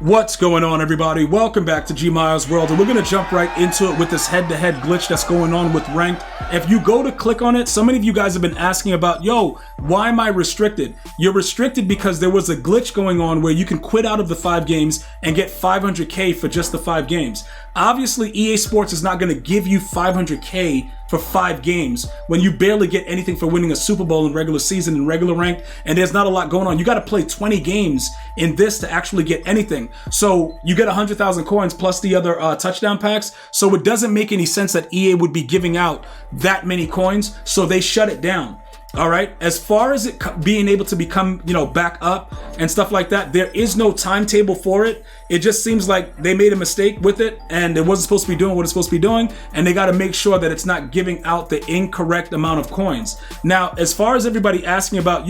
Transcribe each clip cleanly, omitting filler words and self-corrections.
What's going on, everybody? Welcome back to GmiasWorld, and we're going to jump right into it with this head-to-head glitch that's going on with ranked. If you go to click on it, so many of you guys have been asking about, why am I restricted? You're restricted because there was a glitch going on where you can quit out of the 5 games and get 500K for just the 5 games. Obviously, EA Sports is not going to give you 500K for 5 games when you barely get anything for winning a Super Bowl in regular season and regular ranked, and there's not a lot going on. You got to play 20 games in this to actually get anything. So you get 100,000 coins plus the other touchdown packs. So it doesn't make any sense that EA would be giving out that many coins. So they shut it down. All right. As far as it being able to become, back up and stuff like that, there is no timetable for it. It just seems like they made a mistake with it and it wasn't supposed to be doing what it's supposed to be doing. And they got to make sure that it's not giving out the incorrect amount of coins. Now, as far as everybody asking about,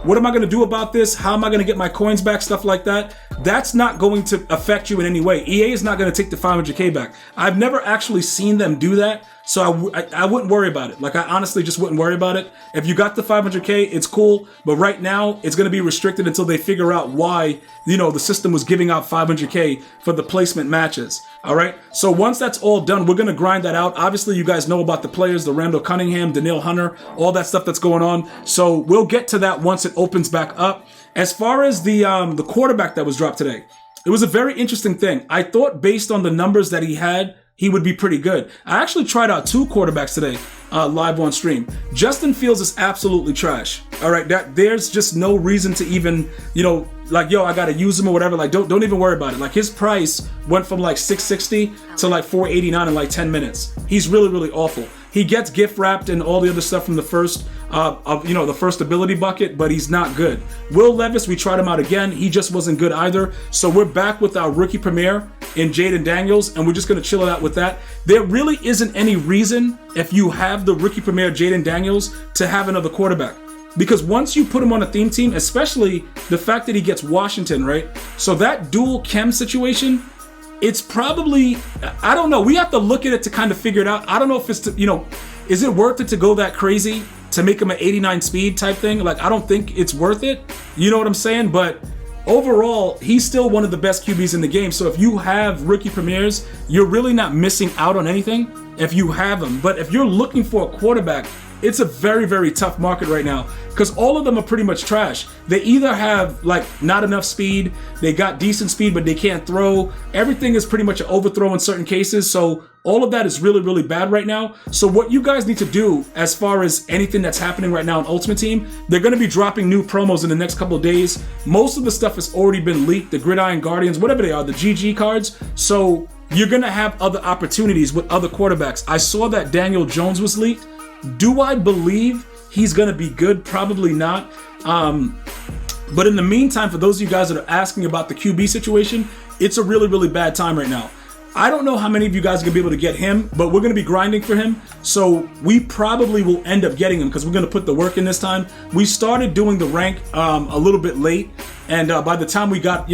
what am I going to do about this? How am I going to get my coins back? Stuff like that. That's not going to affect you in any way. EA is not going to take the 500K back. I've never actually seen them do that. So I wouldn't worry about it. Like, I honestly just wouldn't worry about it. If you got the 500K, it's cool. But right now, it's going to be restricted until they figure out why, the system was giving out 500K for the placement matches. All right. So once that's all done, we're going to grind that out. Obviously, you guys know about the players, the Randall Cunningham, Danielle Hunter, all that stuff that's going on. So we'll get to that once it opens back up. As far as the quarterback that was dropped today, it was a very interesting thing. I thought based on the numbers that he had, he would be pretty good. I actually tried out 2 quarterbacks today, live on stream. Justin Fields is absolutely trash. All right, there's just no reason to even, I gotta use him or whatever. Like, don't even worry about it. Like, his price went from like $660 to like $489 in like 10 minutes. He's really, really awful. He gets gift wrapped and all the other stuff from the first, the first ability bucket, but he's not good. Will Levis, we tried him out again. He just wasn't good either. So we're back with our rookie premier in Jaden Daniels, and we're just going to chill it out with that. There really isn't any reason, if you have the rookie premier Jaden Daniels, to have another quarterback. Because once you put him on a theme team, especially the fact that he gets Washington, right? So that dual chem situation, it's probably, I don't know. We have to look at it to kind of figure it out. I don't know if it's, is it worth it to go that crazy to make him an 89 speed type thing? Like, I don't think it's worth it. You know what I'm saying? But overall, he's still one of the best QBs in the game. So if you have rookie premieres, you're really not missing out on anything if you have them. But if you're looking for a quarterback, it's a very, very tough market right now because all of them are pretty much trash. They either have not enough speed, they got decent speed, but they can't throw. Everything is pretty much an overthrow in certain cases. So all of that is really, really bad right now. So what you guys need to do as far as anything that's happening right now in Ultimate Team, they're going to be dropping new promos in the next couple of days. Most of the stuff has already been leaked, the Gridiron Guardians, whatever they are, the GG cards. So you're going to have other opportunities with other quarterbacks. I saw that Daniel Jones was leaked. Do I believe he's going to be good? Probably not. But in the meantime, for those of you guys that are asking about the QB situation, it's a really, really bad time right now. I don't know how many of you guys are going to be able to get him, but we're going to be grinding for him. So we probably will end up getting him because we're going to put the work in this time. We started doing the rank a little bit late. And by the time we got,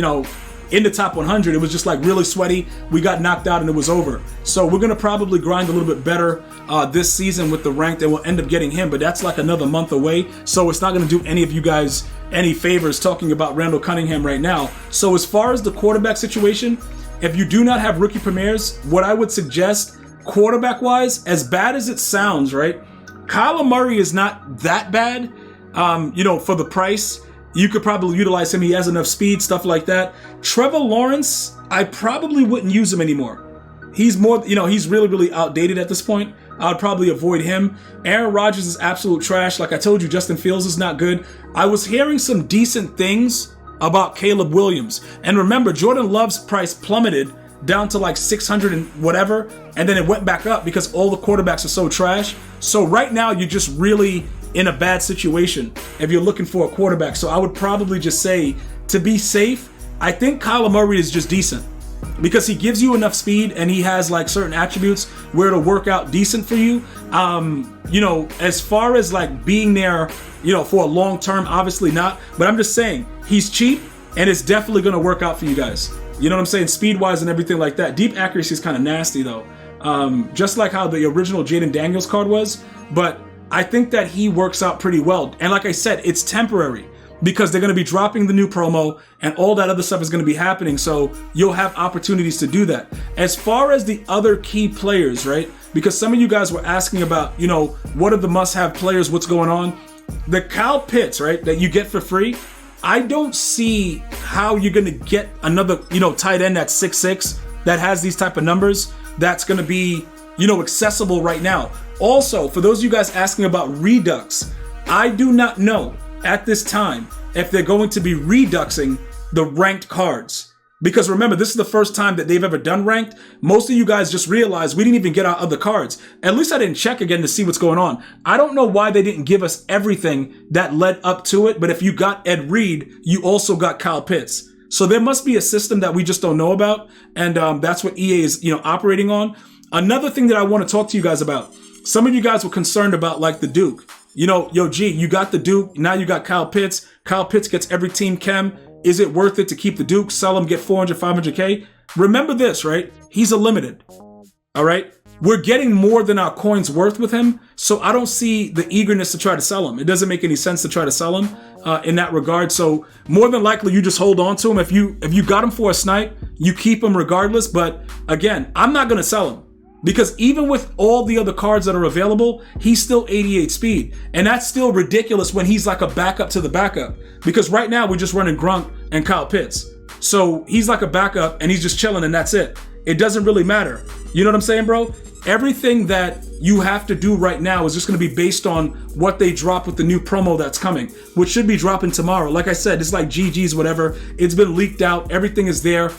in the top 100, it was just like really sweaty. We got knocked out and it was over. So we're going to probably grind a little bit better this season with the rank, and we'll end up getting him, but that's like another month away. So it's not going to do any of you guys any favors talking about Randall Cunningham right now. So as far as the quarterback situation, if you do not have rookie premieres, what I would suggest quarterback wise, as bad as it sounds, right? Kyler Murray is not that bad, for the price. You could probably utilize him. He has enough speed, stuff like that. Trevor Lawrence, I probably wouldn't use him anymore. He's more, he's really, really outdated at this point. I would probably avoid him. Aaron Rodgers is absolute trash. Like I told you, Justin Fields is not good. I was hearing some decent things about Caleb Williams. And remember, Jordan Love's price plummeted down to like 600 and whatever. And then it went back up because all the quarterbacks are so trash. So right now, you're just really in a bad situation if you're looking for a quarterback. So I would probably just say, to be safe, I think Kyler Murray is just decent because he gives you enough speed and he has like certain attributes where it'll work out decent for you. As far as like being there, for a long term, obviously not. But I'm just saying he's cheap and it's definitely going to work out for you guys. You know what I'm saying? Speed wise and everything like that. Deep accuracy is kind of nasty though. Just like how the original Jaden Daniels card was. But I think that he works out pretty well. And like I said, it's temporary. because they're going to be dropping the new promo and all that other stuff is going to be happening. So you'll have opportunities to do that. As far as the other key players, right? Because some of you guys were asking about, you know, what are the must-have players? What's going on? The Kyle Pitts, right, that you get for free. I don't see how you're going to get another, you know, tight end that's 6'6" that has these type of numbers. That's going to be, you know, accessible right now. Also, for those of you guys asking about Redux, I do not know at this time if they're going to be reduxing the ranked cards. Because remember, this is the first time that they've ever done ranked. Most of you guys just realized we didn't even get our other cards. At least I didn't check again to see what's going on. I don't know why they didn't give us everything that led up to it, but if you got Ed Reed, you also got Kyle Pitts. So there must be a system that we just don't know about, and that's what EA is, you know, operating on. Another thing that I want to talk to you guys about. Some of you guys were concerned about like the Duke. You know, yo, G, you got the Duke. Now you got Kyle Pitts. Kyle Pitts gets every team chem. Is it worth it to keep the Duke, sell him, get 400, 500K? Remember this, right? He's a limited. All right? We're getting more than our coin's worth with him, so I don't see the eagerness to try to sell him. It doesn't make any sense to try to sell him in that regard. So more than likely, you just hold on to him. If you got him for a snipe, you keep him regardless. But again, I'm not going to sell him. Because even with all the other cards that are available, he's still 88 speed. And that's still ridiculous when he's like a backup to the backup. Because right now we're just running Grunk and Kyle Pitts. So he's like a backup and he's just chilling and that's it. It doesn't really matter. You know what I'm saying, bro? Everything that you have to do right now is just going to be based on what they drop with the new promo that's coming, which should be dropping tomorrow. Like I said, it's like GG's, whatever. It's been leaked out. Everything is there.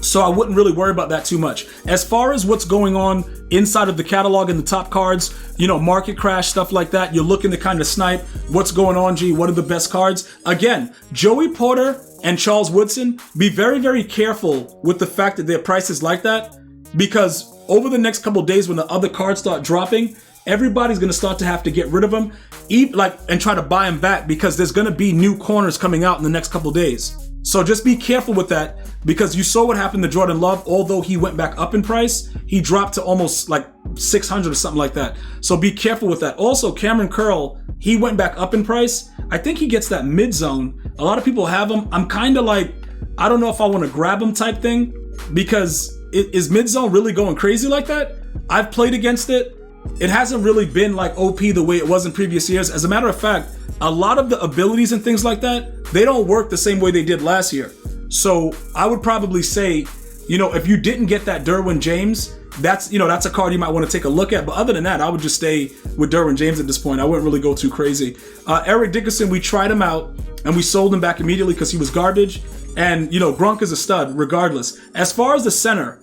So I wouldn't really worry about that too much. As far as what's going on inside of the catalog and the top cards, you know, market crash, stuff like that, you're looking to kind of snipe what's going on, G, what are the best cards? Again, Joey Porter and Charles Woodson, be very, very careful with the fact that their price is like that, because over the next couple of days when the other cards start dropping, everybody's going to start to have to get rid of them and try to buy them back, because there's going to be new corners coming out in the next couple of days. So just be careful with that, because you saw what happened to Jordan Love. Although he went back up in price, he dropped to almost like 600 or something like that. So be careful with that. Also, Cameron Curl, he went back up in price. I think he gets that mid zone. A lot of people have him. I'm kind of like, I don't know if I want to grab him type thing, because is mid zone really going crazy like that? I've played against it. It hasn't really been like OP the way it was in previous years. As a matter of fact, a lot of the abilities and things like that, they don't work the same way they did last year. So I would probably say, you know, if you didn't get that Derwin James, that's a card you might want to take a look at. But other than that, I would just stay with Derwin James at this point. I wouldn't really go too crazy. Eric Dickerson, we tried him out and we sold him back immediately because he was garbage. And, you know, Gronk is a stud regardless. As far as the center,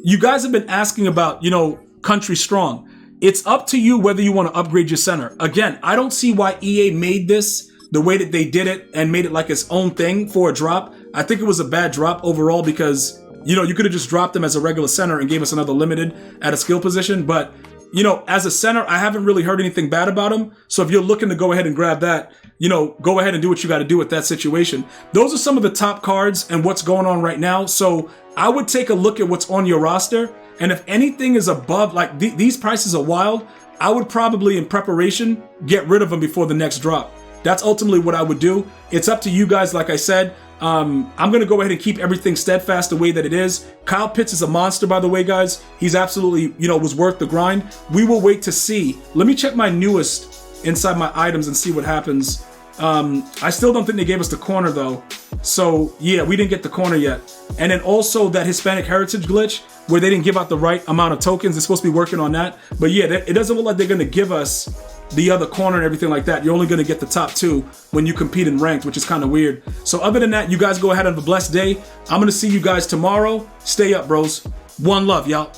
you guys have been asking about, you know, Country Strong. It's up to you whether you want to upgrade your center. Again, I don't see why EA made this the way that they did it and made it like its own thing for a drop. I think it was a bad drop overall because, you know, you could have just dropped him as a regular center and gave us another limited at a skill position. But, you know, as a center, I haven't really heard anything bad about him. So if you're looking to go ahead and grab that, you know, go ahead and do what you got to do with that situation. Those are some of the top cards and what's going on right now. So I would take a look at what's on your roster. And if anything is above, like these prices are wild, I would probably, in preparation, get rid of them before the next drop. That's ultimately what I would do. It's up to you guys, like I said. I'm going to go ahead and keep everything steadfast the way that it is. Kyle Pitts is a monster, by the way, guys. He's absolutely, you know, was worth the grind. We will wait to see. Let me check my newest inside my items and see what happens. I still don't think they gave us the corner, though. So, yeah, we didn't get the corner yet. And then also that Hispanic Heritage glitch, where they didn't give out the right amount of tokens. They're supposed to be working on that. But yeah, it doesn't look like they're going to give us the other corner and everything like that. You're only going to get the top two when you compete in ranked, which is kind of weird. So other than that, you guys go ahead and have a blessed day. I'm going to see you guys tomorrow. Stay up, bros. One love, y'all.